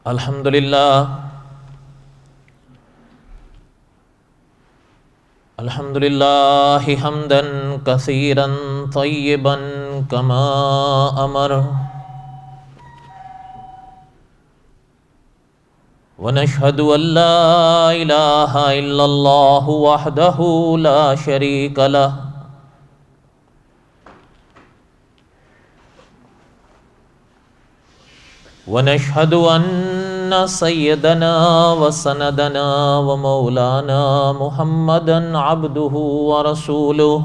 الحمد للہ حمدا کثیرا طیبا کما امر ونشهد ان لا الہ الا اللہ وحدہ لا شریک لہ ونشهد ان سیدنا وسندنا ومولانا محمدا عبدہ ورسولہ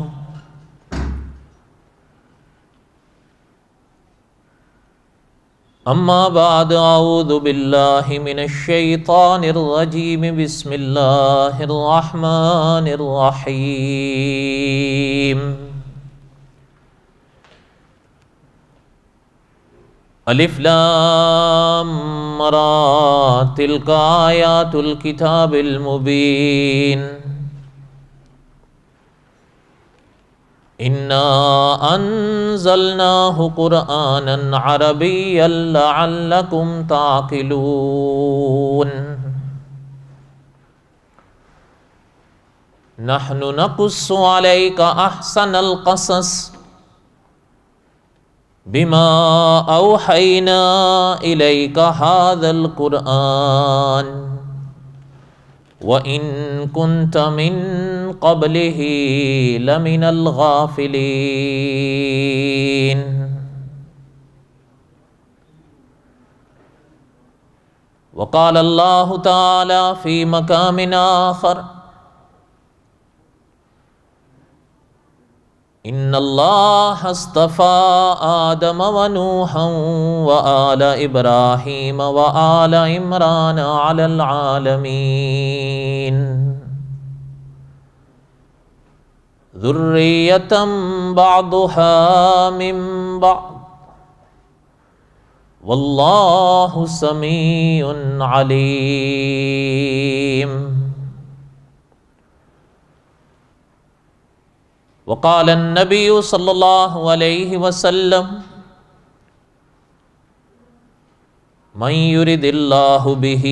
اما بعد اعوذ باللہ من الشیطان الرجیم بسم اللہ الرحمن الرحیم الف لام را تلک آیات الکتاب المبین انا انزلناہ قرآنا عربیا لعلکم تعقلون نحن نقص علیک احسن القصص بما اوحینا الیک ھذا القرآن وَإِن كُنْتَ مِن قَبْلِهِ لَمِنَ الْغَافِلِينَ وقال الله تعالى في مقام آخر إن الله اصطفى آدم ونوحا وآل إبراهيم وآل عمران على العالمين ذرية بعضها من بعض والله سميع عليم وقال النبي صلى الله عليه وسلم من يرد الله به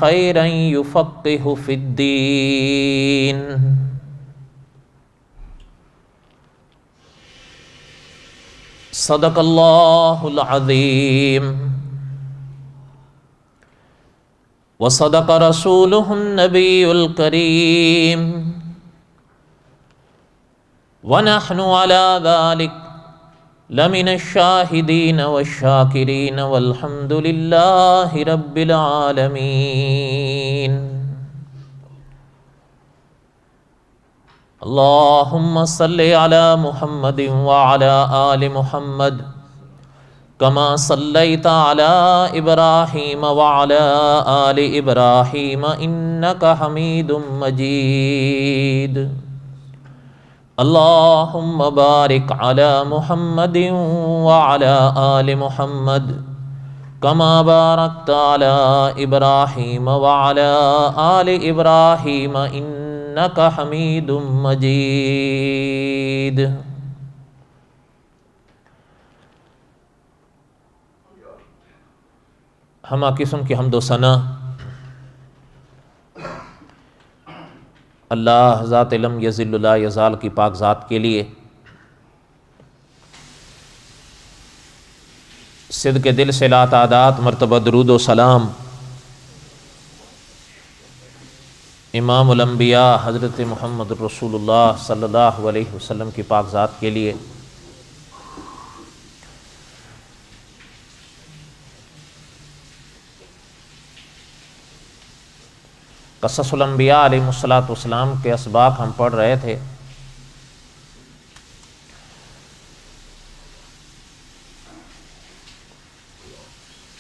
خيرا يفقهه في الدين صدق الله العظيم وصدق رسوله النبي الكريم ونحن على ذلك لمن الشاهدين والشاكرين والحمد لله رب العالمين اللهم صل على محمد وعلى آل محمد كما صليت على إبراهيم وعلى آل إبراهيم إنك حميد مجيد اللهم بارك على محمد وعلى آل محمد كما باركت على إبراهيم وعلى آل إبراهيم إنك حميد مجيد ہمہ قسم کی حمد و ثنا اللہ ذات لم یزل لا یزال کی پاک ذات کے لیے صدق دل سے لا تعداد مرتبہ درود و سلام امام الانبیاء حضرت محمد رسول اللہ صلی اللہ علیہ وسلم کی پاک ذات کے لیے قصص الانبیاء علیہ السلام کے اسباق ہم پڑھ رہے تھے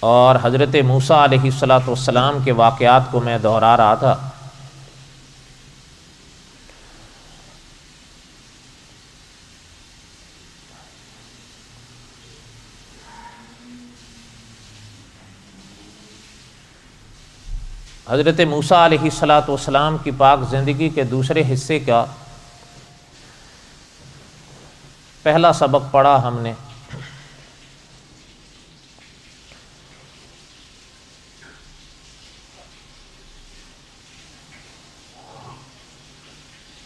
اور حضرت موسیٰ علیہ السلام کے واقعات کو میں دہرا رہا تھا حضرت موسیٰ علیہ السلام کی پاک زندگی کے دوسرے حصے کا پہلا سبق پڑھا ہم نے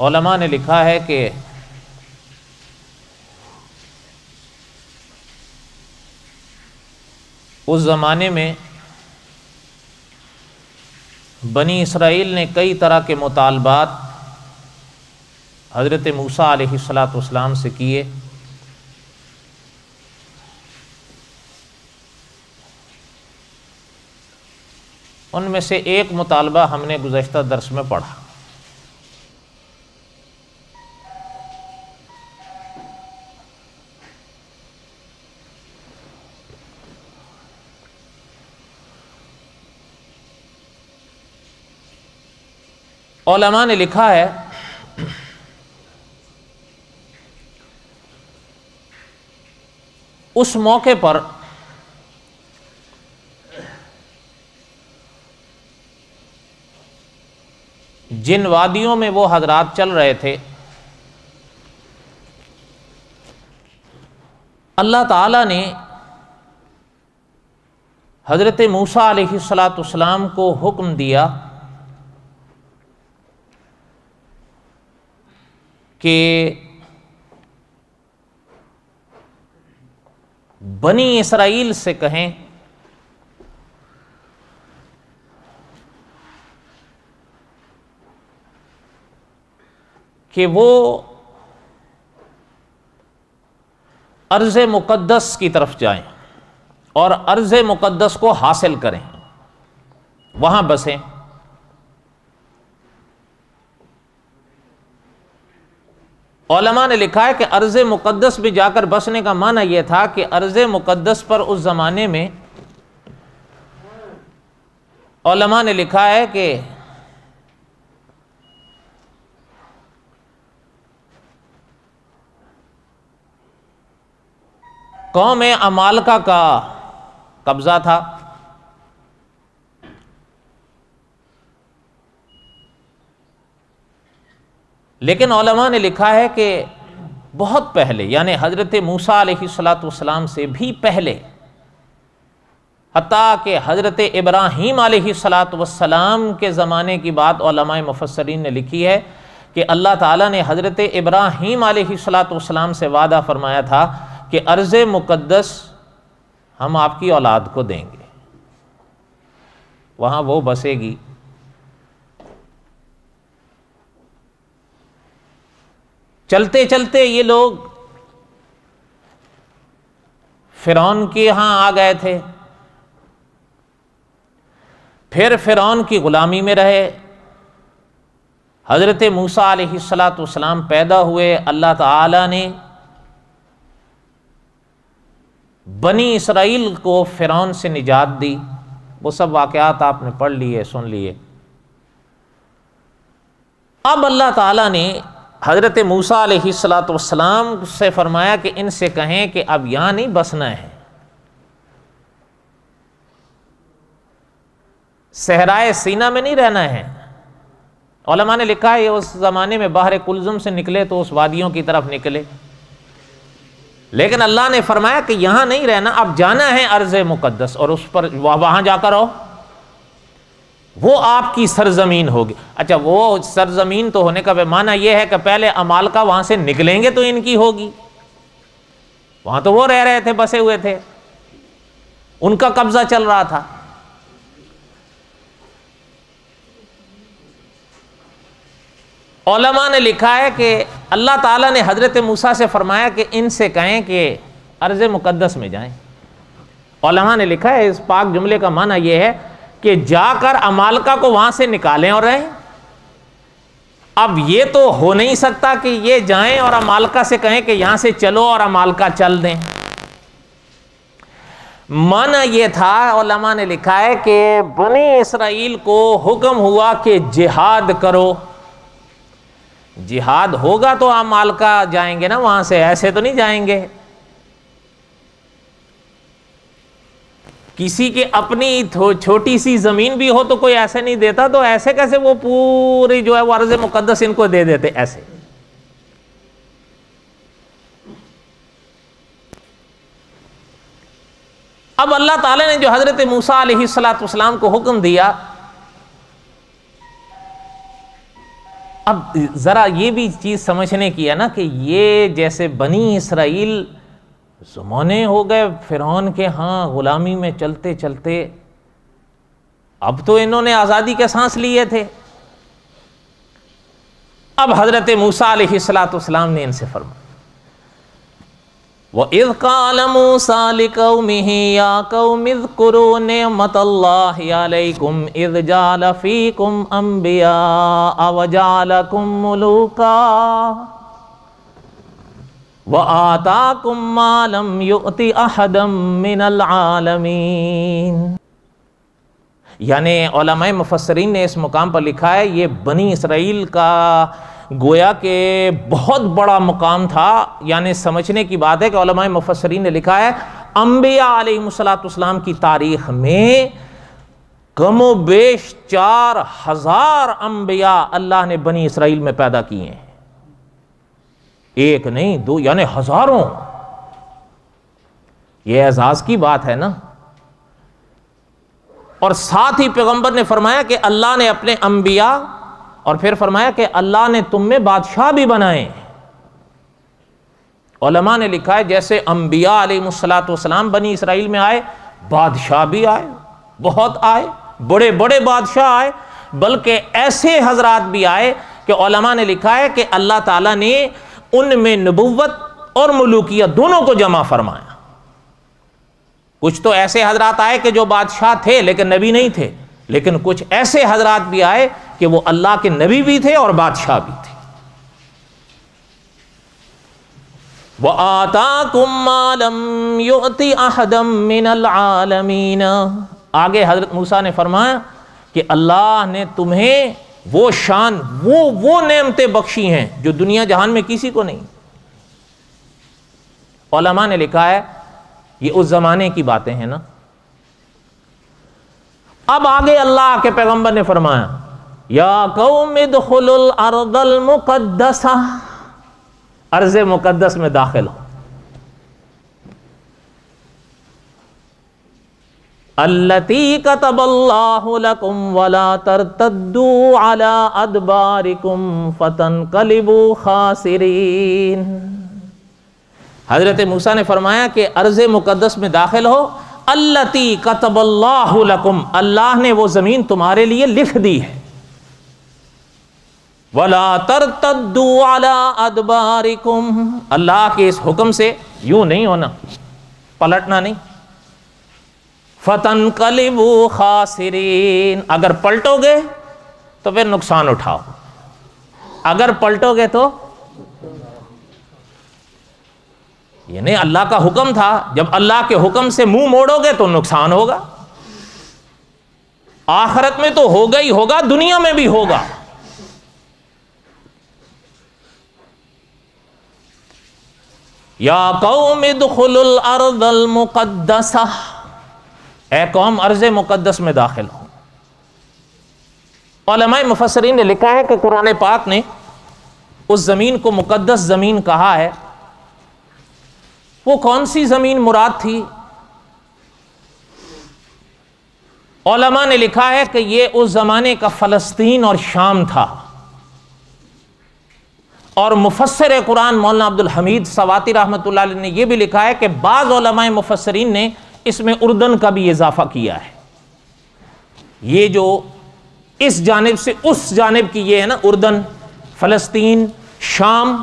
علماء نے لکھا ہے کہ اس زمانے میں بنی اسرائیل نے کئی طرح کے مطالبات حضرت موسیٰ علیہ السلام سے کیے. ان میں سے ایک مطالبہ ہم نے گزشتہ درس میں پڑھا. علماء نے لکھا ہے اس موقع پر جن وادیوں میں وہ حضرات چل رہے تھے اللہ تعالیٰ نے حضرت موسیٰ علیہ السلام کو حکم دیا کہ بنی اسرائیل سے کہیں کہ وہ ارض مقدس کی طرف جائیں اور ارض مقدس کو حاصل کریں، وہاں بسیں. علماء نے لکھا ہے کہ ارض مقدس بھی جا کر بسنے کا معنی یہ تھا کہ ارض مقدس پر اس زمانے میں علماء نے لکھا ہے کہ قوم عمالقہ کا قبضہ تھا. لیکن علماء نے لکھا ہے کہ بہت پہلے، یعنی حضرت موسیٰ علیہ السلام سے بھی پہلے، حتیٰ کہ حضرت ابراہیم علیہ السلام کے زمانے کی بات علماء مفسرین نے لکھی ہے کہ اللہ تعالیٰ نے حضرت ابراہیم علیہ السلام سے وعدہ فرمایا تھا کہ ارض مقدس ہم آپ کی اولاد کو دیں گے، وہاں وہ بسے گی. چلتے چلتے یہ لوگ فرعون کے ہاں آ گئے تھے، پھر فرعون کی غلامی میں رہے. حضرت موسیٰ علیہ السلام پیدا ہوئے، اللہ تعالی نے بنی اسرائیل کو فرعون سے نجات دی. وہ سب واقعات آپ نے پڑھ لیے، سن لیے. اب اللہ تعالیٰ نے حضرت موسیٰ علیہ السلام سے فرمایا کہ ان سے کہیں کہ اب یہاں نہیں بسنا ہے، صحرائے سینا میں نہیں رہنا ہے. علماء نے لکھا ہے اس زمانے میں بحر کلزم سے نکلے تو اس وادیوں کی طرف نکلے، لیکن اللہ نے فرمایا کہ یہاں نہیں رہنا، اب جانا ہے ارض مقدس اور اس پر وہاں جا کر رہو، وہ آپ کی سرزمین ہوگی. اچھا، وہ سرزمین تو ہونے کا معنی یہ ہے کہ پہلے عمالقہ وہاں سے نکلیں گے تو ان کی ہوگی. وہاں تو وہ رہ رہے تھے، بسے ہوئے تھے، ان کا قبضہ چل رہا تھا. علماء نے لکھا ہے کہ اللہ تعالیٰ نے حضرت موسیٰ سے فرمایا کہ ان سے کہیں کہ ارض مقدس میں جائیں. علماء نے لکھا ہے اس پاک جملے کا معنی یہ ہے کہ جا کر عمالقہ کو وہاں سے نکالیں اور رہیں. اب یہ تو ہو نہیں سکتا کہ یہ جائیں اور عمالقہ سے کہیں کہ یہاں سے چلو اور عمالقہ چل دیں. معنی یہ تھا، علماء نے لکھا ہے کہ بنی اسرائیل کو حکم ہوا کہ جہاد کرو. جہاد ہوگا تو عمالقہ جائیں گے نا وہاں سے، ایسے تو نہیں جائیں گے. کسی کے اپنی چھوٹی سی زمین بھی ہو تو کوئی ایسے نہیں دیتا، تو ایسے کیسے وہ پوری جو ہے وہ ارض مقدس ان کو دے دیتے ایسے. اب اللہ تعالی نے جو حضرت موسیٰ علیہ السلام کو حکم دیا، اب ذرا یہ بھی چیز سمجھنے کی ہے نا کہ یہ جیسے بنی اسرائیل زمانے ہو گئے فرعون کے ہاں غلامی میں چلتے چلتے، اب تو انہوں نے آزادی کے سانس لیے تھے، اب حضرت موسیٰ علیہ السلام نے ان سے فرمایا وَإِذْ قَالَ مُوسَىٰ لِقَوْمِهِ يَا قَوْمِ اذْكُرُوا نِعْمَةَ اللَّهِ عَلَيْكُمْ إِذْ جَعَلَ فِيكُمْ أَنْبِيَاءَ وَجَعَلَكُمْ مُلُوكًا وَآتَاكُمْ مَا لَمْ يُؤْتِ أَحَدًا مِّنَ الْعَالَمِينَ۔ یعنی علماء مفسرین نے اس مقام پر لکھا ہے یہ بنی اسرائیل کا گویا کہ بہت بڑا مقام تھا، یعنی سمجھنے کی بات ہے کہ علماء مفسرین نے لکھا ہے انبیاء علیہ السلام کی تاریخ میں کم و بیش 4000 انبیاء اللہ نے بنی اسرائیل میں پیدا کیے ہیں، ایک نہیں دو، یعنی ہزاروں۔ یہ اعزاز کی بات ہے نا۔ اور ساتھ ہی پیغمبر نے فرمایا کہ اللہ نے اپنے انبیاء، اور پھر فرمایا کہ اللہ نے تم میں بادشاہ بھی بنائے۔ علماء نے لکھا ہے جیسے انبیاء علیہ السلام بنی اسرائیل میں آئے، بادشاہ بھی آئے، بہت آئے، بڑے بڑے بادشاہ آئے، بلکہ ایسے حضرات بھی آئے کہ علماء نے لکھا ہے کہ اللہ تعالیٰ نے ان میں نبوت اور ملوکیت دونوں کو جمع فرمایا۔ کچھ تو ایسے حضرات آئے کہ جو بادشاہ تھے لیکن نبی نہیں تھے، لیکن کچھ ایسے حضرات بھی آئے کہ وہ اللہ کے نبی بھی تھے اور بادشاہ بھی تھے۔ وَآتَاكُمْ مَا لَمْ يُؤْتِ أَحَدًا مِّنَ الْعَالَمِينَ۔ آگے حضرت موسیٰ نے فرمایا کہ اللہ نے تمہیں وہ شان، وہ نعمتیں بخشی ہیں جو دنیا جہان میں کسی کو نہیں۔ علماء نے لکھا ہے یہ اس زمانے کی باتیں ہیں نا۔ اب آگے اللہ کے پیغمبر نے فرمایا یا قوم ادخلوا الارض المقدسہ، ارض مقدس میں داخل ہو، التی کتب اللہ لکم ولا ترتدوا علی ادبارکم فتنقلبوا خاسرین۔ حضرت موسیٰ نے فرمایا کہ ارض مقدس میں داخل ہو، التی کتب اللہ لکم، اللہ نے وہ زمین تمہارے لیے لکھ دی ہے، ولا ترتدوا علی ادبارکم، اللہ کے اس حکم سے یوں نہیں ہونا، پلٹنا نہیں، فتنقلبوا خاسرین، اگر پلٹو گے تو پھر نقصان اٹھاؤ، اگر پلٹو گے تو یعنی اللہ کا حکم تھا، جب اللہ کے حکم سے منہ موڑو گے تو نقصان ہوگا، آخرت میں تو ہوگا ہی ہوگا، دنیا میں بھی ہوگا۔ یا قوم ادخلوا الارض المقدسہ، اے قوم ارض مقدس میں داخل ہو۔ علماء مفسرین نے لکھا ہے کہ قرآن پاک نے اس زمین کو مقدس زمین کہا ہے۔ وہ کون سی زمین مراد تھی؟ علماء نے لکھا ہے کہ یہ اس زمانے کا فلسطین اور شام تھا، اور مفسر قرآن مولانا عبدالحمید سواتی رحمۃ اللہ علیہ نے یہ بھی لکھا ہے کہ بعض علماء مفسرین نے اس میں اردن کا بھی اضافہ کیا ہے۔ یہ جو اس جانب سے اس جانب کی یہ ہے نا، اردن، فلسطین، شام،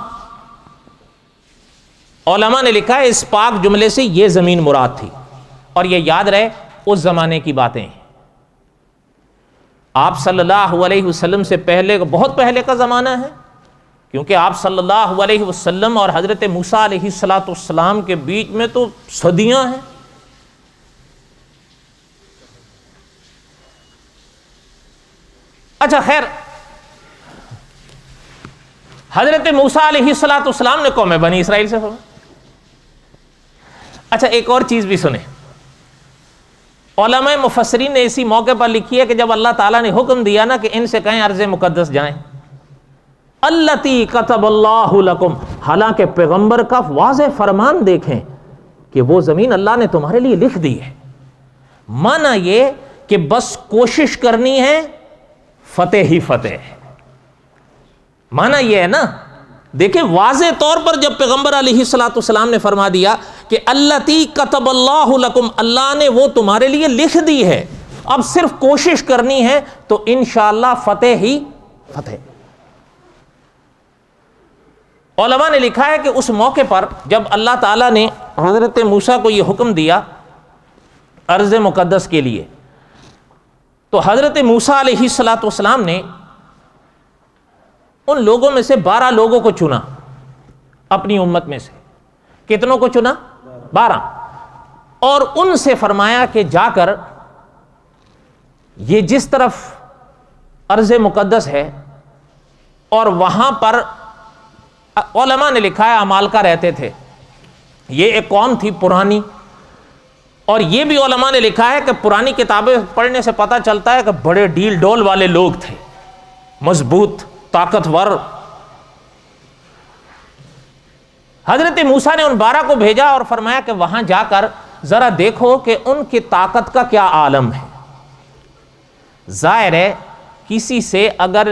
علماء نے لکھا ہے اس پاک جملے سے یہ زمین مراد تھی۔ اور یہ یاد رہے اس زمانے کی باتیں، آپ صلی اللہ علیہ وسلم سے پہلے، بہت پہلے کا زمانہ ہے، کیونکہ آپ صلی اللہ علیہ وسلم اور حضرت موسیٰ علیہ السلام کے بیچ میں تو صدیاں ہیں۔ اچھا خیر، حضرت موسیٰ علیہ السلام نے قوم بنی اسرائیل سے فرمایا۔ اچھا ایک اور چیز بھی سنیں، علماء مفسرین نے اسی موقع پر لکھی ہے کہ جب اللہ تعالیٰ نے حکم دیا نا کہ ان سے کہیں ارض مقدس جائیں، التی کتب اللہ لکم، حالانکہ پیغمبر کا واضح فرمان دیکھیں کہ وہ زمین اللہ نے تمہارے لیے لکھ دی ہے۔ مانا یہ کہ بس کوشش کرنی ہے، فتح ہی فتح ہے۔ معنی یہ ہے نا، دیکھیں واضح طور پر جب پیغمبر علیہ الصلوۃ والسلام نے فرما دیا کہ اللتی کتب اللہ لکم، اللہ نے وہ تمہارے لیے لکھ دی ہے، اب صرف کوشش کرنی ہے، تو انشاءاللہ فتح ہی فتح۔ علماء نے لکھا ہے کہ اس موقع پر جب اللہ تعالیٰ نے حضرت موسیٰ کو یہ حکم دیا ارض مقدس کے لیے، تو حضرت موسیٰ علیہ الصلوۃ والسلام نے ان لوگوں میں سے 12 لوگوں کو چنا، اپنی امت میں سے کتنوں کو چنا؟ 12، اور ان سے فرمایا کہ جا کر یہ جس طرف ارض مقدس ہے، اور وہاں پر علماء نے لکھا ہے عمالقہ رہتے تھے، یہ ایک قوم تھی پرانی، اور یہ بھی علماء نے لکھا ہے کہ پرانی کتابیں پڑھنے سے پتہ چلتا ہے کہ بڑے ڈیل ڈول والے لوگ تھے، مضبوط، طاقتور۔ حضرت موسیٰ نے ان 12 کو بھیجا اور فرمایا کہ وہاں جا کر ذرا دیکھو کہ ان کی طاقت کا کیا عالم ہے۔ ظاہر ہے کسی سے اگر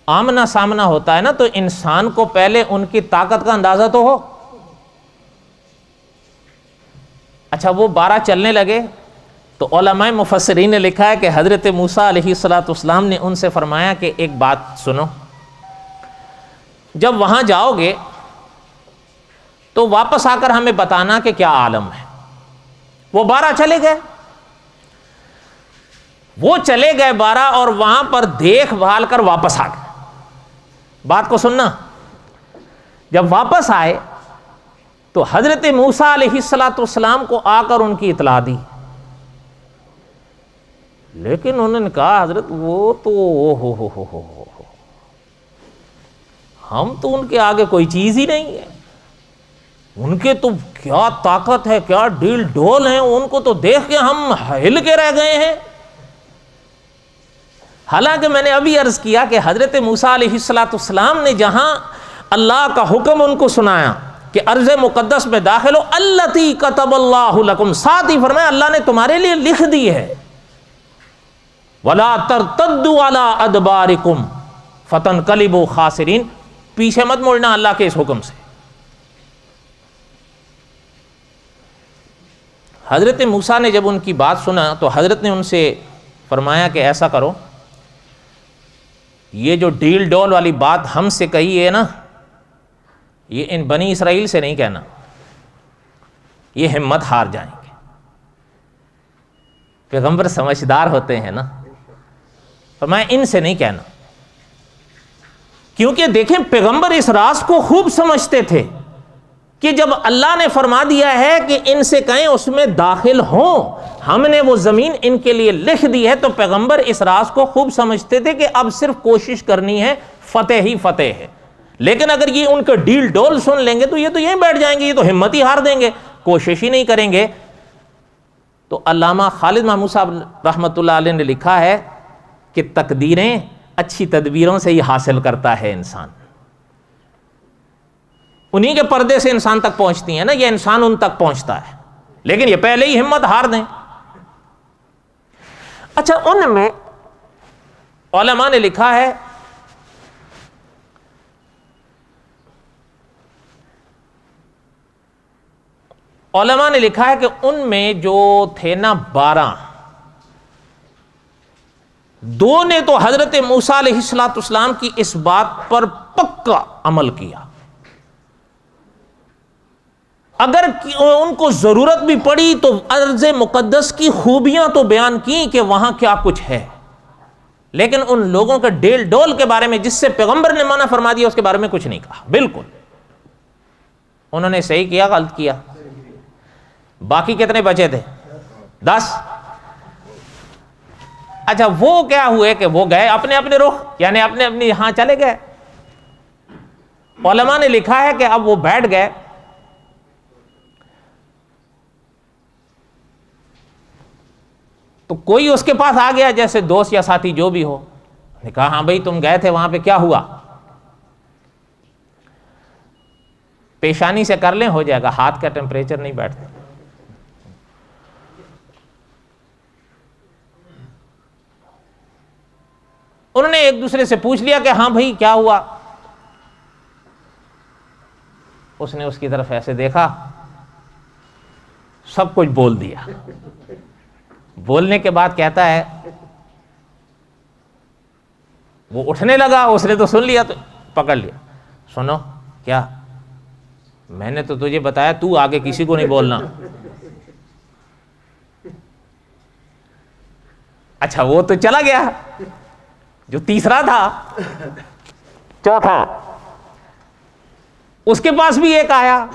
آمنا سامنا ہوتا ہے نا، تو انسان کو پہلے ان کی طاقت کا اندازہ تو ہو۔ اچھا، وہ 12 چلنے لگے تو علماء مفسرین نے لکھا ہے کہ حضرت موسیٰ علیہ السلام نے ان سے فرمایا کہ ایک بات سنو، جب وہاں جاؤ گے تو واپس آ کر ہمیں بتانا کہ کیا عالم ہے۔ وہ 12 چلے گئے، وہ چلے گئے 12، اور وہاں پر دیکھ بھال کر واپس آ گئے۔ بات کو سننا، جب واپس آئے تو حضرت موسیٰ علیہ السلام کو آ کر ان کی اطلاع دی، لیکن انہوں نے کہا حضرت وہ تو ہو ہم تو ان کے آگے کوئی چیز ہی نہیں ہے، ان کے تو کیا طاقت ہے، کیا ڈیل ڈول ہیں، ان کو تو دیکھ کے ہم ہل کے رہ گئے ہیں۔ حالانکہ میں نے ابھی عرض کیا کہ حضرت موسیٰ علیہ السلام نے جہاں اللہ کا حکم ان کو سنایا کہ ارض مقدس میں داخل ہو، اللتی کتب اللہ لکم، ساتھ ہی فرمایا اللہ نے تمہارے لیے لکھ دی ہے، ولا ترتدوا علی ادبارکم فتنقلبوا خاسرین، پیچھے مت مڑنا اللہ کے اس حکم سے۔ حضرت موسیٰ نے جب ان کی بات سنا تو حضرت نے ان سے فرمایا کہ ایسا کرو، یہ جو ڈیل ڈول والی بات ہم سے کہی ہے نا، یہ ان بنی اسرائیل سے نہیں کہنا، یہ ہمت ہار جائیں گے۔ پیغمبر سمجھدار ہوتے ہیں نا، فرمایا ان سے نہیں کہنا، کیونکہ دیکھیں پیغمبر اس راز کو خوب سمجھتے تھے کہ جب اللہ نے فرما دیا ہے کہ ان سے کہیں اس میں داخل ہوں، ہم نے وہ زمین ان کے لیے لکھ دی ہے، تو پیغمبر اس راز کو خوب سمجھتے تھے کہ اب صرف کوشش کرنی ہے، فتح ہی فتح ہے۔ لیکن اگر یہ ان کا ڈیل ڈول سن لیں گے تو یہ تو یہیں بیٹھ جائیں گے، یہ تو ہمت ہی ہار دیں گے، کوشش ہی نہیں کریں گے۔ تو علامہ خالد محمود صاحب رحمۃ اللہ علیہ نے لکھا ہے کہ تقدیریں اچھی تدبیروں سے ہی حاصل کرتا ہے انسان، انہی کے پردے سے انسان تک پہنچتی ہیں نا، یہ انسان ان تک پہنچتا ہے، لیکن یہ پہلے ہی ہمت ہار دیں۔ اچھا، ان میں علماء نے لکھا ہے کہ ان میں جو تھے نا 12، 2 نے تو حضرت موسیٰ علیہ السلام کی اس بات پر پکا عمل کیا، اگر ان کو ضرورت بھی پڑی تو ارض مقدس کی خوبیاں تو بیان کی کہ وہاں کیا کچھ ہے، لیکن ان لوگوں کے ڈیل ڈول کے بارے میں جس سے پیغمبر نے منع فرما دیا اس کے بارے میں کچھ نہیں کہا۔ بالکل انہوں نے صحیح کیا، غلط کیا؟ باقی کتنے بچے تھے؟ 10۔ اچھا، وہ کیا ہوئے کہ وہ گئے اپنے اپنے رخ، یعنی اپنے اپنے یہاں چلے گئے۔ علماء نے لکھا ہے کہ اب وہ بیٹھ گئے، تو کوئی اس کے پاس آ گیا، جیسے دوست یا ساتھی جو بھی ہو، نے کہا ہاں بھائی تم گئے تھے وہاں پہ، کیا ہوا؟ پیشانی سے کر لیں، ہو جائے گا، ہاتھ کا ٹیمپریچر نہیں بیٹھتا۔ انہوں نے ایک دوسرے سے پوچھ لیا کہ ہاں بھائی کیا ہوا. اس نے اس کی طرف ایسے دیکھا, سب کچھ بول دیا. بولنے کے بعد کہتا ہے, وہ اٹھنے لگا, اس نے تو سن لیا تو پکڑ لیا. سنو کیا, میں نے تو تجھے بتایا تو آگے کسی کو نہیں بولنا. اچھا وہ تو چلا گیا, جو تیسرا تھا, چوتھا, اس کے پاس بھی ایک آیا,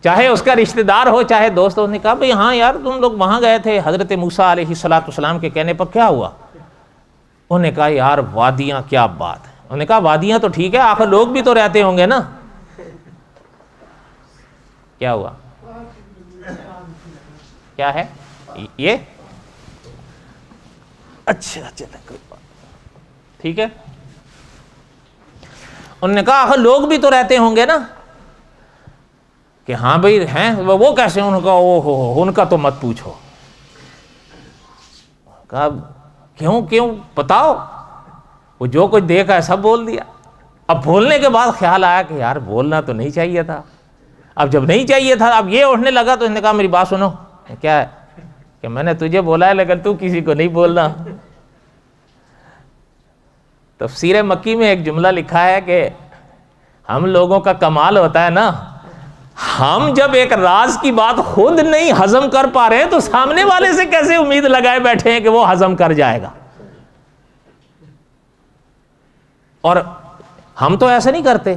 چاہے اس کا رشتہ دار ہو چاہے دوست ہو. نے کہا بھئی ہاں یار تم لوگ وہاں گئے تھے حضرت موسیٰ علیہ السلام کے کہنے پر, کیا ہوا؟ انہوں نے کہا یار وادیاں, کیا بات ہے. انہوں نے کہا وادیاں تو ٹھیک ہے, آخر لوگ بھی تو رہتے ہوں گے نا. کیا ہوا؟ کیا ہے یہ؟ اچھا چلے کوئی بات ٹھیک ہے. انہوں نے کہا آخر لوگ بھی تو رہتے ہوں گے نا. کہ ہاں بھئی ہیں. وہ کیسے؟ انہوں نے کہا او ہو ان کا تو مت پوچھو. کہا کیوں بتاؤ. وہ جو کچھ دیکھا ہے سب بول دیا. اب بولنے کے بعد خیال آیا کہ یار بولنا تو نہیں چاہیے تھا. اب جب نہیں چاہیے تھا, اب یہ اٹھنے لگا تو اس نے کہا میری بات سنو. کیا ہے؟ کہ میں نے تجھے بولا ہے لیکن تو کسی کو نہیں بولنا. تفسیر مکی میں ایک جملہ لکھا ہے کہ ہم لوگوں کا کمال ہوتا ہے نا, ہم جب ایک راز کی بات خود نہیں ہضم کر پا رہے تو سامنے والے سے کیسے امید لگائے بیٹھے ہیں کہ وہ ہضم کر جائے گا. اور ہم تو ایسا نہیں کرتے,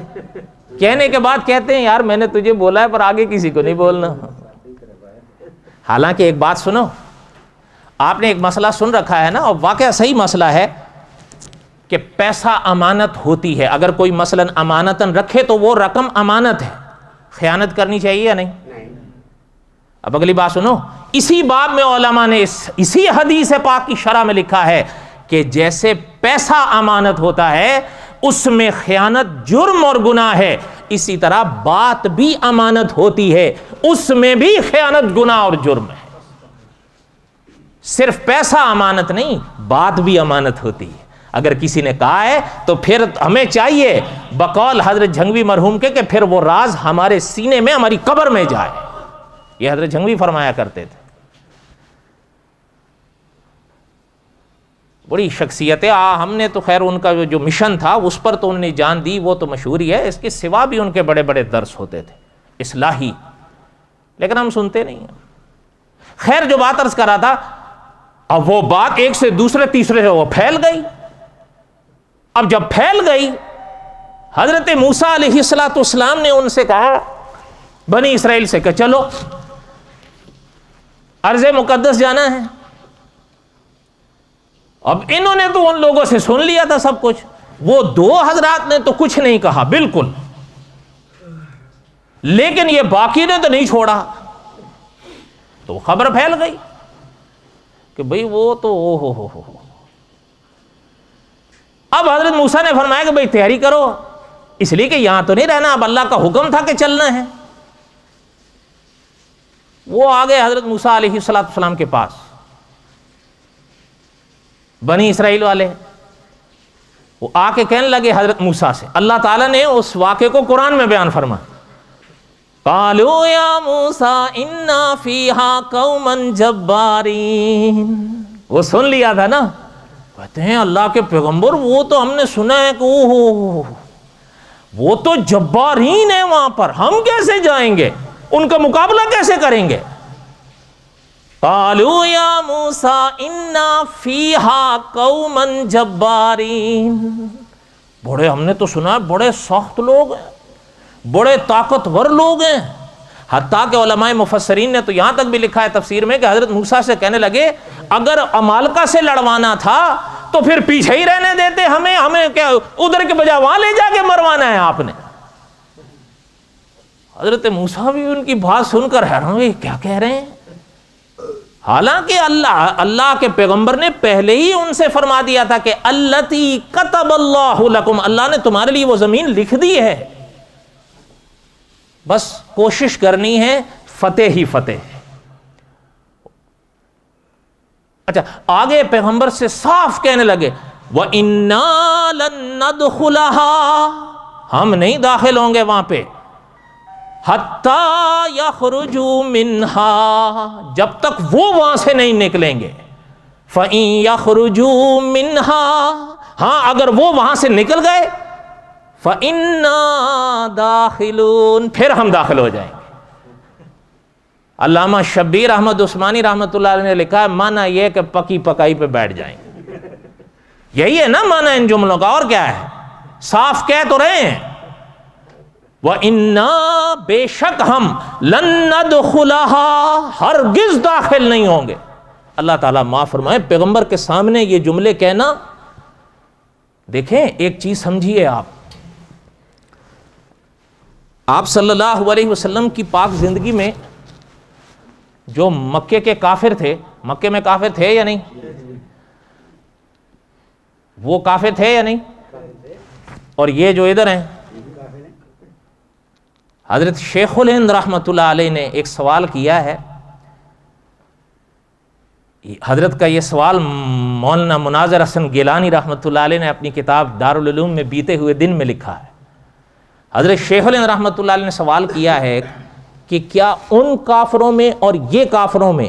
کہنے کے بعد کہتے ہیں یار میں نے تجھے بولا ہے پر آگے کسی کو نہیں بولنا. حالانکہ ایک بات سنو, آپ نے ایک مسئلہ سن رکھا ہے نا, اور واقعہ صحیح مسئلہ ہے کہ پیسہ امانت ہوتی ہے. اگر کوئی مثلا امانتاً رکھے تو وہ رقم امانت ہے, خیانت کرنی چاہیے یا نہیں؟ اب اگلی بات سنو, اسی باب میں علماء نے اسی حدیث پاک کی شرح میں لکھا ہے کہ جیسے پیسہ امانت ہوتا ہے اس میں خیانت جرم اور گناہ ہے, اسی طرح بات بھی امانت ہوتی ہے, اس میں بھی خیانت گناہ اور جرم ہے. صرف پیسہ امانت نہیں, بات بھی امانت ہوتی ہے. اگر کسی نے کہا ہے تو پھر ہمیں چاہیے بقول حضرت جھنگوی مرحوم کے کہ پھر وہ راز ہمارے سینے میں ہماری قبر میں جائے. یہ حضرت جھنگوی فرمایا کرتے تھے. بڑی شخصیت ہے. ہم نے تو خیر ان کا جو مشن تھا اس پر تو انہوں نے جان دی, وہ تو مشہور ہی ہے. اس کے سوا بھی ان کے بڑے بڑے درس ہوتے تھے اصلاحی, لیکن ہم سنتے نہیں ہیں. خیر جو بات عرض کر رہا تھا, اب وہ بات ایک سے دوسرے تیسرے سے وہ پھیل گئی. اب جب پھیل گئی, حضرت موسیٰ علیہ السلام نے ان سے کہا بنی اسرائیل سے کہ چلو ارض مقدس جانا ہے. اب انہوں نے تو ان لوگوں سے سن لیا تھا سب کچھ, وہ دو حضرات نے تو کچھ نہیں کہا بالکل, لیکن یہ باقی نے تو نہیں چھوڑا. تو خبر پھیل گئی کہ بھئی وہ تو ہو. اب حضرت موسیٰ نے فرمایا کہ بھئی تیاری کرو, اس لیے کہ یہاں تو نہیں رہنا, اب اللہ کا حکم تھا کہ چلنا ہے. وہ آ گئے حضرت موسیٰ علیہ السلام کے پاس, بنی اسرائیل والے. وہ آ کے کہنے لگے حضرت موسیٰ سے, اللہ تعالیٰ نے اس واقعے کو قرآن میں بیان فرمایا, قالوا یا موسیٰ انا فیہا قوما جبارین. وہ سن لیا تھا نا, کہتے ہیں اللہ کے پیغمبر وہ تو ہم نے سنا ہے کہ وہ تو جبارین ہیں وہاں پر, ہم کیسے جائیں گے, ان کا مقابلہ کیسے کریں گے. قالوا یا موسیٰ انا فیہا قوما جبارین. بڑے ہم نے تو سنا ہے بڑے سخت لوگ ہیں, بڑے طاقتور لوگ ہیں. حتیٰ کہ علماء مفسرین نے تو یہاں تک بھی لکھا ہے تفسیر میں کہ حضرت موسیٰ سے کہنے لگے اگر عمالقہ سے لڑوانا تھا تو پھر پیچھے ہی رہنے دیتے, ہمیں کیا ادھر کے بجائے وہاں لے جا کے مروانا ہے آپ نے. حضرت موسیٰ بھی ان کی بات سن کر حیران ہوئے, کیا کہہ رہے ہیں. حالانکہ اللہ کے پیغمبر نے پہلے ہی ان سے فرما دیا تھا کہ التی کتب اللہ لکم, اللہ نے تمہارے لیے وہ زمین لکھ دی ہے, بس کوشش کرنی ہے, فتح ہی فتح. اچھا آگے پیغمبر سے صاف کہنے لگے وَإِنَّا لَن نَّدْخُلَهَا، ہم نہیں داخل ہوں گے وہاں پہ، حَتَّى يَخْرُجُوا مِنْهَا، جب تک وہ وہاں سے نہیں نکلیں گے، فَإِن يَخْرُجُوا مِنْهَا، ہاں اگر وہ وہاں سے نکل گئے، فَإِنَّا دَاخِلُونَ، پھر ہم داخل ہو جائیں گے۔ علامہ شبیر احمد عثمانی رحمۃ اللہ علیہ نے لکھا ہے معنی یہ کہ پکی پکائی پہ بیٹھ جائیں گے۔ یہی ہے نا معنی ان جملوں کا، اور کیا ہے؟ صاف کہہ تو رہے ہیں، وَإِنَّا، بے شک ہم، لَن نَّدْخُلَهَا، ہرگز داخل نہیں ہوں گے۔ اللہ تعالیٰ معاف فرمائے، پیغمبر کے سامنے یہ جملے کہنا، دیکھیں ایک چیز سمجھیے، آپ صلی اللہ علیہ وسلم کی پاک زندگی میں جو مکے کے کافر تھے، مکے میں کافر تھے یا نہیں؟ وہ کافر تھے یا نہیں؟ اور یہ جو ادھر ہیں، حضرت شیخ الہند رحمۃ اللہ علیہ نے ایک سوال کیا ہے، حضرت کا یہ سوال مولانا مناظر حسن گیلانی رحمۃ اللہ علیہ نے اپنی کتاب دارالعلوم میں بیتے ہوئے دن میں لکھا ہے۔ حضرت شیخ الہند رحمۃ اللہ علیہ نے سوال کیا ہے کہ کیا ان کافروں میں اور یہ کافروں میں،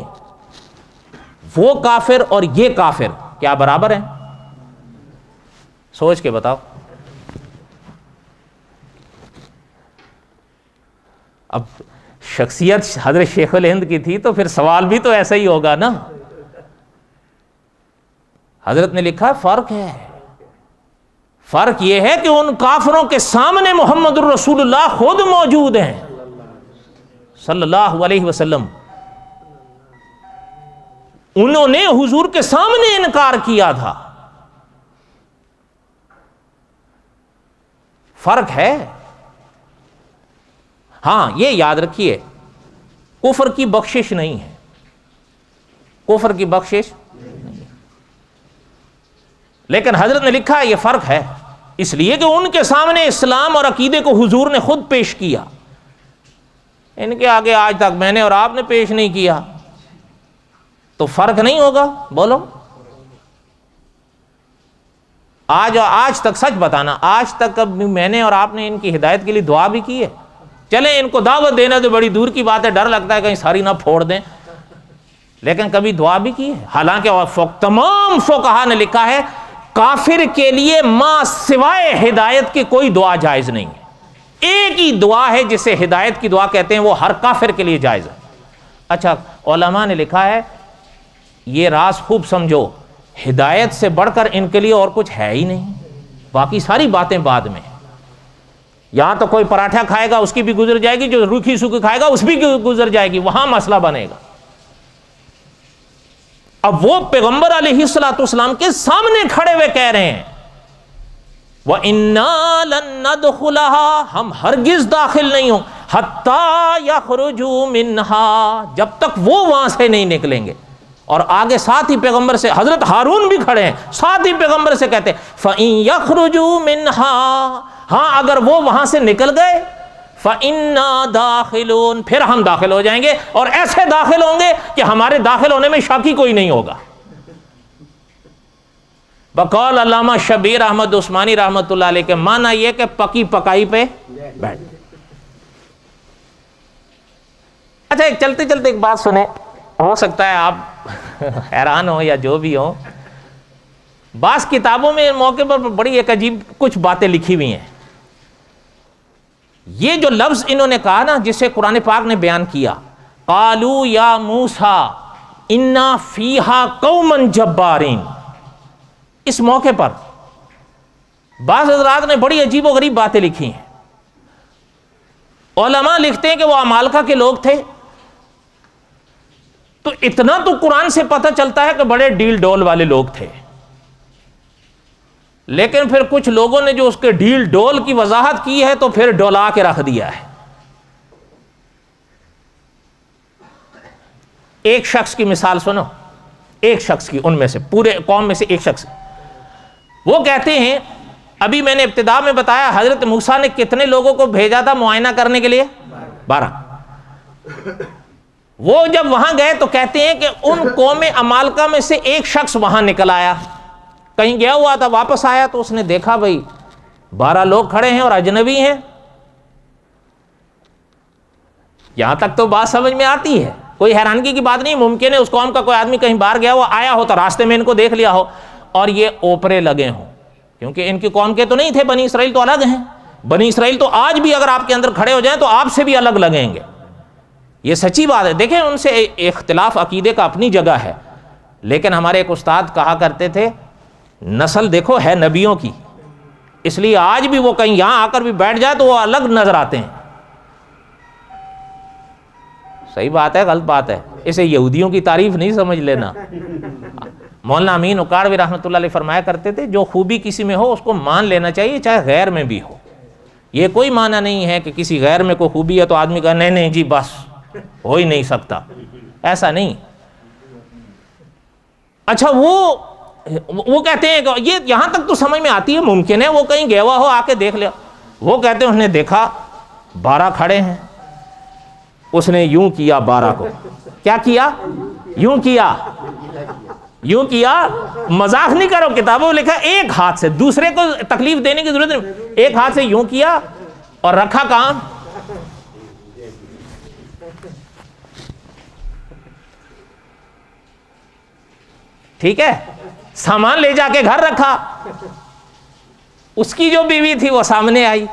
وہ کافر اور یہ کافر کیا برابر ہیں؟ سوچ کے بتاؤ۔ اب شخصیت حضرت شیخ الہند کی تھی تو پھر سوال بھی تو ایسا ہی ہوگا نا۔ حضرت نے لکھا فرق ہے، فرق یہ ہے کہ ان کافروں کے سامنے محمد الرسول اللہ خود موجود ہیں صلی اللہ علیہ وسلم، انہوں نے حضور کے سامنے انکار کیا تھا، فرق ہے۔ ہاں یہ یاد رکھیے، کفر کی بخشش نہیں ہے، کفر کی بخشش نہیں ہے، لیکن حضرت نے لکھا یہ فرق ہے، اس لیے کہ ان کے سامنے اسلام اور عقیدے کو حضور نے خود پیش کیا، ان کے آگے آج تک میں نے اور آپ نے پیش نہیں کیا، تو فرق نہیں ہوگا؟ بولو، آج تک سچ بتانا، آج تک اب میں نے اور آپ نے ان کی ہدایت کے لیے دعا بھی کی ہے؟ چلیں ان کو دعوت دینا تو بڑی دور کی بات ہے، ڈر لگتا ہے کہیں ساری نہ پھوڑ دیں، لیکن کبھی دعا بھی کی ہے؟ حالانکہ تمام فقہا نے لکھا ہے کافر کے لیے ما سوائے ہدایت کی کوئی دعا جائز نہیں ہے، ایک ہی دعا ہے جسے ہدایت کی دعا کہتے ہیں، وہ ہر کافر کے لیے جائز ہے۔ اچھا علماء نے لکھا ہے یہ راز خوب سمجھو، ہدایت سے بڑھ کر ان کے لیے اور کچھ ہے ہی نہیں، باقی ساری باتیں بعد میں، یہاں تو کوئی پراٹھا کھائے گا اس کی بھی گزر جائے گی، جو روکھی سوکھی کھائے گا اس بھی گزر جائے گی، وہاں مسئلہ بنے گا۔ اب وہ پیغمبر علیہ الصلوۃ والسلام کے سامنے کھڑے ہوئے کہہ رہے ہیں وَإِنَّا لَن نَّدْخُلَهَا، ہم ہرگز داخل نہیں ہوں، حَتَّى يَخْرُجُوا مِنْهَا، جب تک وہ وہاں سے نہیں نکلیں گے۔ اور آگے ساتھ ہی پیغمبر سے حضرت ہارون بھی کھڑے ہیں، ساتھ ہی پیغمبر سے کہتے ہیں فَإِن يَخْرُجُوا مِنْهَا، ہاں اگر وہ وہاں سے نکل گئے، فَإِنَّا دَاخِلُونَ، پھر ہم داخل ہو جائیں گے، اور ایسے داخل ہوں گے کہ ہمارے داخل ہونے میں شک ہی کوئی نہیں ہوگا۔ بقول علامہ شبیر احمد عثمانی رحمۃ اللہ علیہ کے معنی یہ کہ پکی پکائی پہ بیٹھ۔ اچھا ایک چلتے چلتے ایک بات سنیں، ہو سکتا ہے آپ حیران ہو یا جو بھی ہو، بعض کتابوں میں موقع پر بڑی ایک عجیب کچھ باتیں لکھی ہوئی ہیں۔ یہ جو لفظ انہوں نے کہا نا، جسے قرآن پاک نے بیان کیا، قالوا یا موسیٰ انا فیہا قوما جبارین، اس موقع پر بعض حضرات نے بڑی عجیب و غریب باتیں لکھی ہیں۔ علماء لکھتے ہیں کہ وہ عمالقہ کے لوگ تھے، تو اتنا تو قرآن سے پتہ چلتا ہے کہ بڑے ڈیل ڈول والے لوگ تھے، لیکن پھر کچھ لوگوں نے جو اس کے ڈیل ڈول کی وضاحت کی ہے تو پھر ڈولا کے رکھ دیا ہے۔ ایک شخص کی مثال سنو، ایک شخص کی، ان میں سے پورے قوم میں سے ایک شخص، وہ کہتے ہیں ابھی میں نے ابتدا میں بتایا حضرت موسیٰ نے کتنے لوگوں کو بھیجا تھا معائنہ کرنے کے لیے؟ 12۔ وہ جب وہاں گئے تو کہتے ہیں کہ ان قوم عمالقہ میں سے ایک شخص وہاں نکل آیا، کہیں گیا ہوا تھا، واپس آیا تو اس نے دیکھا بھائی 12 لوگ کھڑے ہیں اور اجنبی ہیں. یہاں تک تو بات سمجھ میں آتی ہے، کوئی حیرانگی کی بات نہیں. ممکن ہے اس قوم کا کوئی آدمی کہیں باہر گیا ہو، آیا ہو تو راستے میں ان کو دیکھ لیا ہو اور یہ اوپرے لگے ہوں، کیونکہ ان کی قوم کے تو نہیں تھے. بنی اسرائیل تو الگ ہیں. بنی اسرائیل تو آج بھی اگر آپ کے اندر کھڑے ہو جائیں تو آپ سے بھی الگ لگیں گے. یہ سچی بات ہے. دیکھیں ان سے اختلاف عقیدے کا اپنی جگہ ہے، لیکن ہمارے ایک استاد کہا کرتے تھے نسل دیکھو ہے نبیوں کی، اس لیے آج بھی وہ کہیں یہاں آ کر بھی بیٹھ جائے تو وہ الگ نظر آتے ہیں. صحیح بات ہے، غلط بات ہے. اسے یہودیوں کی تعریف نہیں سمجھ لینا. مولانا امین اکاڑوی رحمۃ اللہ علیہ فرمایا کرتے تھے جو خوبی کسی میں ہو اس کو مان لینا چاہیے چاہے غیر میں بھی ہو. یہ کوئی معنی نہیں ہے کہ کسی غیر میں کوئی خوبی ہے تو آدمی کہا نہیں نہیں جی بس ہو ہی نہیں سکتا، ایسا نہیں. اچھا وہ کہتے ہیں کہ یہ یہاں تک تو سمجھ میں آتی ہے، ممکن ہے وہ کہیں گیا ہوا ہو آ کے دیکھ لیا. وہ کہتے ہیں انہوں نے دیکھا 12 کھڑے ہیں، اس نے یوں کیا 12 کو. کیا کیا؟ یوں کیا. یوں کیا. مذاق نہیں کرو، کتابوں میں لکھا ایک ہاتھ سے، دوسرے کو تکلیف دینے کی ضرورت نہیں، ایک ہاتھ سے یوں کیا اور رکھا کہاں؟ ٹھیک ہے، سامان لے جا کے گھر رکھا. اس کی جو بیوی تھی وہ سامنے آئی،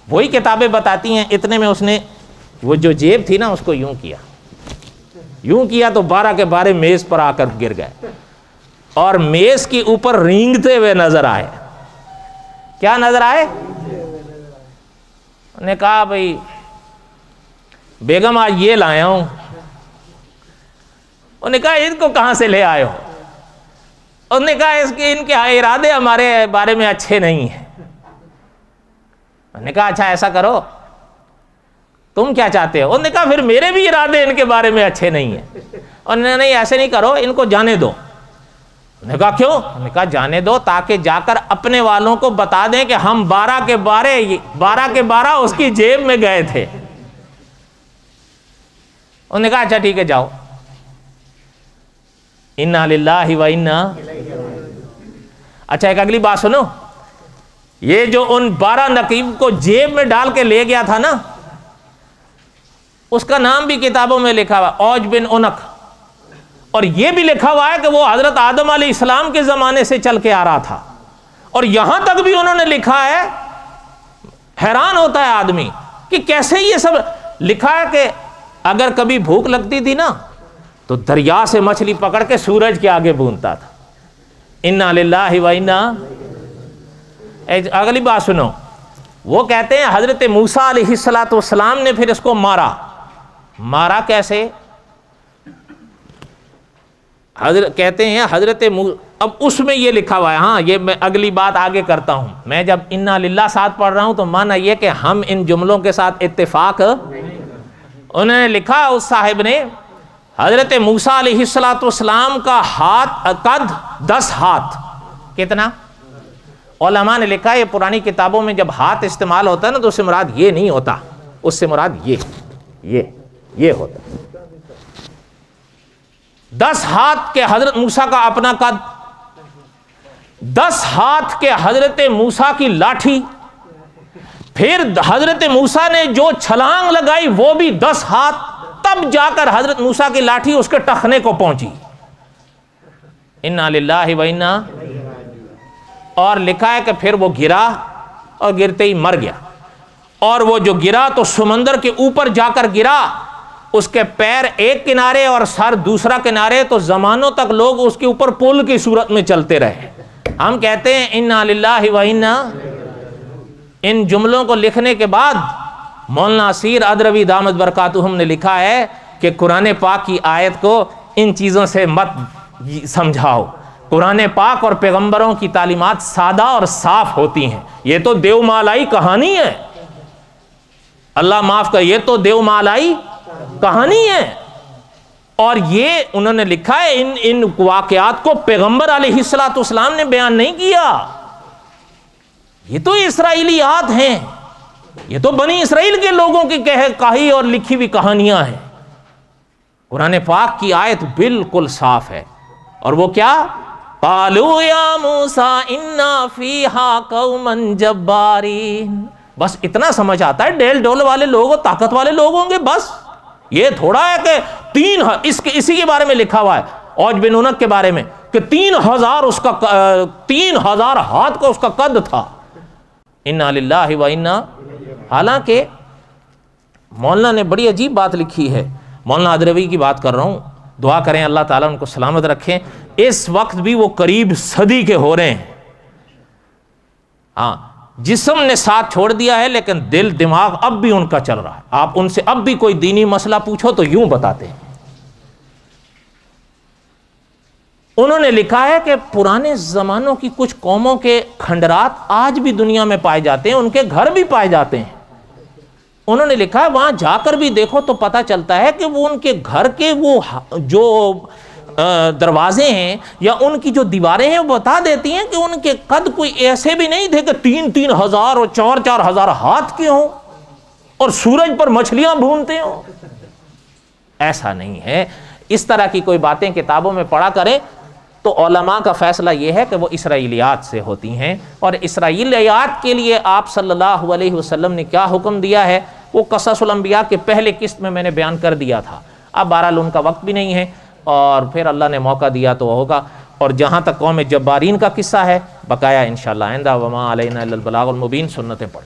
وہی کتابیں بتاتی ہیں اتنے میں اس نے وہ جو جیب تھی نا اس کو یوں کیا. یوں کیا تو 12 کے 12 میز پر آ کر گر گئے اور میز کے اوپر رینگتے ہوئے نظر آئے. کیا نظر آئے؟ انہوں نے کہا بھائی بیگم آج یہ لایا ہوں. انہوں نے کہا ان کو کہاں سے لے آئے ہو؟ انہوں نے کہا اس کے ان کے ارادے ہمارے بارے میں اچھے نہیں ہیں. انہوں نے کہا اچھا ایسا کرو تم کیا چاہتے ہو؟ انہوں نے کہا پھر میرے بھی ارادے ان کے بارے میں اچھے نہیں ہیں. انہوں نے نہیں ایسے نہیں کرو، ان کو جانے دو. انہوں نے کہا کیوں؟ انہوں نے کہا جانے دو تاکہ جا کر اپنے والوں کو بتا دیں کہ ہم 12 کے 12 اس کی جیب میں گئے تھے. انہوں نے کہا اچھا ٹھیک ہے جاؤ. انا للہ و انا. اچھا ایک اگلی بات سنو، یہ جو ان 12 نقیب کو جیب میں ڈال کے لے گیا تھا نا، اس کا نام بھی کتابوں میں لکھا ہوا اوج بن عنق، اور یہ بھی لکھا ہوا ہے کہ وہ حضرت آدم علیہ السلام کے زمانے سے چل کے آ رہا تھا. اور یہاں تک بھی انہوں نے لکھا ہے، حیران ہوتا ہے آدمی کہ کیسے یہ سب لکھا ہے کہ اگر کبھی بھوک لگتی تھی نا تو دریا سے مچھلی پکڑ کے سورج کے آگے بھونتا تھا. انا للہ و انا. اگلی بات سنو، وہ کہتے ہیں حضرت موسیٰ علیہ السلام نے پھر اس کو مارا کیسے؟ کہتے ہیں حضرت اب اس میں یہ لکھا ہوا ہے، ہاں یہ میں اگلی بات آگے کرتا ہوں. میں جب انا للہ ساتھ پڑھ رہا ہوں تو مانا یہ کہ ہم ان جملوں کے ساتھ اتفاق. انہوں نے لکھا اس صاحب نے حضرت موسیٰ علیہ السلام کا ہاتھ قد 10 ہاتھ. کتنا؟ علماء نے لکھا یہ پرانی کتابوں میں جب ہاتھ استعمال ہوتا ہے نا تو اس سے مراد یہ نہیں ہوتا، اس سے مراد یہ ہوتا. 10 ہاتھ کے حضرت موسیٰ کا اپنا قد، 10 ہاتھ کے حضرت موسیٰ کی لاٹھی، پھر حضرت موسیٰ نے جو چھلانگ لگائی وہ بھی 10 ہاتھ، تب جا کر حضرت موسیٰ کی لاٹھی اس کے ٹخنے کو پہنچی. انا للہ و انا. اور لکھا ہے کہ پھر وہ گرا اور گرتے ہی مر گیا، اور وہ جو گرا تو سمندر کے اوپر جا کر گرا، اس کے پیر ایک کنارے اور سر دوسرا کنارے، تو زمانوں تک لوگ اس کے اوپر پل کی صورت میں چلتے رہے. ہم کہتے ہیں انا للہ و انا. ان جملوں کو لکھنے کے بعد مولانا اسیر ادروی دامت برکاتہم نے لکھا ہے کہ قرآن پاک کی آیت کو ان چیزوں سے مت سمجھاؤ. قرآن پاک اور پیغمبروں کی تعلیمات سادہ اور صاف ہوتی ہیں. یہ تو دیو مالائی کہانی ہے، اللہ معاف کر، یہ تو دیو مالائی کہانی ہے. اور یہ انہوں نے لکھا ہے ان واقعات کو پیغمبر علیہ السلام نے بیان نہیں کیا. یہ تو اسرائیلیات ہیں، یہ تو بنی اسرائیل کے لوگوں کی کہی اور لکھی ہوئی کہانیاں ہیں. قرآن پاک کی آیت بالکل صاف ہے، اور وہ کیا؟ قالوا یا موسیٰ انا فیہا قوما جبارین. بس اتنا سمجھ آتا ہے ڈیل ڈول والے لوگ طاقت والے لوگ ہوں گے. بس یہ تھوڑا ہے کہ اسی کے بارے میں لکھا ہوا ہے اوج بن عنق کے بارے میں کہ 3000 ہاتھ کا اس کا قد تھا. انا للہ و انا. حالانکہ مولانا نے بڑی عجیب بات لکھی ہے. مولانا ادروی کی بات کر رہا ہوں, دعا کریں اللہ تعالیٰ ان کو سلامت رکھیں. اس وقت بھی وہ قریب صدی کے ہو رہے ہیں. ہاں, جسم نے ساتھ چھوڑ دیا ہے لیکن دل دماغ اب بھی ان کا چل رہا ہے. آپ ان سے اب بھی کوئی دینی مسئلہ پوچھو تو یوں بتاتے ہیں. انہوں نے لکھا ہے کہ پرانے زمانوں کی کچھ قوموں کے کھنڈرات آج بھی دنیا میں پائے جاتے ہیں, ان کے گھر بھی پائے جاتے ہیں. انہوں نے لکھا ہے وہاں جا کر بھی دیکھو تو پتہ چلتا ہے کہ وہ ان کے گھر کے وہ جو دروازے ہیں یا ان کی جو دیواریں ہیں وہ بتا دیتی ہیں کہ ان کے قد کوئی ایسے بھی نہیں تھے کہ 3-3 ہزار اور 4-4 ہزار ہاتھ کے ہوں اور سورج پر مچھلیاں بھونتے ہوں. ایسا نہیں ہے. اس طرح کی کوئی باتیں کتابوں میں پڑھا کریں تو علماء کا فیصلہ یہ ہے کہ وہ اسرائیلیات سے ہوتی ہیں. اور اسرائیلیات کے لیے آپ صلی اللہ علیہ وسلم نے کیا حکم دیا ہے وہ قصص الانبیاء کے پہلے قسط میں نے بیان کر دیا تھا. اب بہرحال ان کا وقت بھی نہیں ہے اور پھر اللہ نے موقع دیا تو ہوگا. اور جہاں تک قوم جبارین کا قصہ ہے بقایا انشاءاللہ آئندہ. وما علینا الا البلاغ المبین. سنتیں پڑھ